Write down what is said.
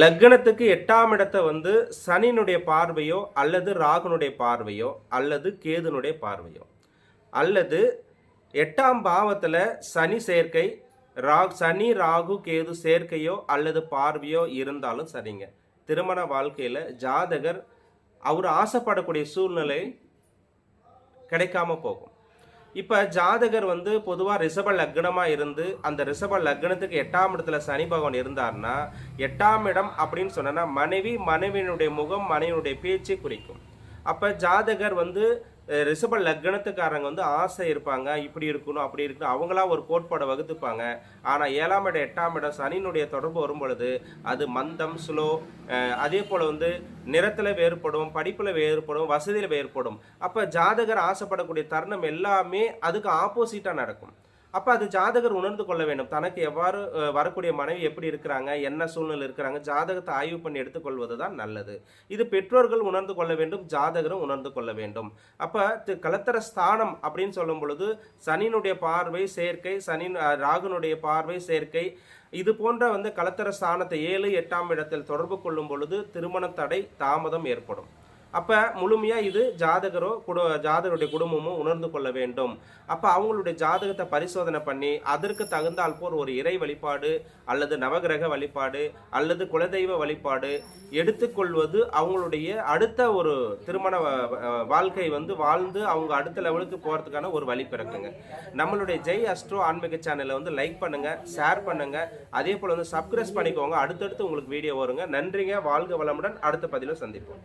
லக்னத்துக்கு 8ஆம் இடத்தை வந்து சனியினுடைய பார்வையோ அல்லது ராகுனுடைய பார்வையோ அல்லது கேதுனுடைய பார்வையோ அல்லது 8ஆம் பாவத்தில் சனி சேர்க்கை சனி ராகு கேது சேர்க்கையோ அல்லது பார்வையோ இருந்தாலும் சரிங்க. திருமண வாழ்க்கையில் ஜாதகர் அவர் ஆசைப்படக்கூடிய சூழ்நிலை கிடைக்காம போகும். இப்போ ஜாதகர் வந்து பொதுவாக ரிஷப லக்னமாக இருந்து அந்த ரிஷப லக்னத்துக்கு 8ஆம் இடத்துல சனி பகவான் இருந்தார்னா 8ஆம் இடம் அப்படின்னு சொன்னா மனைவியினுடைய முகம் மனைவியுடைய பேச்சை குறிக்கும். அப்போ ஜாதகர் வந்து ரிஷப லக்னத்துக்காரங்க வந்து ஆசை இருப்பாங்க, இப்படி இருக்கணும் அப்படி இருக்கணும், அவங்களா ஒரு கோட்பாடை வகுத்துப்பாங்க. ஆனால் 7ஆம் இடம் 8ஆம் இடம் சனியினுடைய தொடர்பு வரும் பொழுது அது மந்தம் ஸ்லோ, அதே போல் வந்து நிறத்தில் வேறுபடும், படிப்பில் வேறுபடும், வசதியில் வேறுபடும். அப்போ ஜாதகர் ஆசைப்படக்கூடிய தருணம் எல்லாமே அதுக்கு ஆப்போசிட்டாக நடக்கும். அப்போ அது ஜாதகர் உணர்ந்து கொள்ள வேண்டும். தனக்கு எவ்வாறு வரக்கூடிய மனைவி எப்படி இருக்கிறாங்க, என்ன சூழ்நிலை இருக்கிறாங்க, ஜாதகத்தை ஆய்வு பண்ணி எடுத்துக்கொள்வது தான் நல்லது. இது பெற்றோர்கள் உணர்ந்து கொள்ள வேண்டும், ஜாதகரும் உணர்ந்து கொள்ள வேண்டும். அப்போ கலத்தர ஸ்தானம் அப்படின்னு சொல்லும் பொழுது சனியினுடைய பார்வை சேர்க்கை, ராகுனுடைய பார்வை சேர்க்கை, இது போன்ற வந்து கலத்தர ஸ்தானத்தை 7 8ஆம் இடத்தில் தொடர்பு கொள்ளும் பொழுது திருமண தடை தாமதம் ஏற்படும். அப்போ முழுமையாக இது ஜாதகருடைய குடும்பமும் உணர்ந்து கொள்ள வேண்டும். அப்போ அவங்களுடைய ஜாதகத்தை பரிசோதனை பண்ணி அதற்கு தகுந்தால் போல் ஒரு இறை வழிபாடு அல்லது நவகிரக வழிபாடு அல்லது குலதெய்வ வழிபாடு எடுத்துக்கொள்வது அவங்களுடைய அடுத்த ஒரு திருமண வாழ்க்கை வந்து வாழ்ந்து அவங்க அடுத்த லெவலுக்கு போகிறதுக்கான ஒரு வழி பிறக்குங்க. நம்மளுடைய ஜெய் அஸ்ட்ரோ ஆன்மீக சேனலை வந்து லைக் பண்ணுங்கள், ஷேர் பண்ணுங்கள், அதே போல் வந்து சப்ஸ்கிரைப் பண்ணிக்கோங்க. அடுத்தடுத்து உங்களுக்கு வீடியோ வருங்க. நன்றிங்க. வாழ்க வளமுடன். அடுத்த பதிவில் சந்திப்போம்.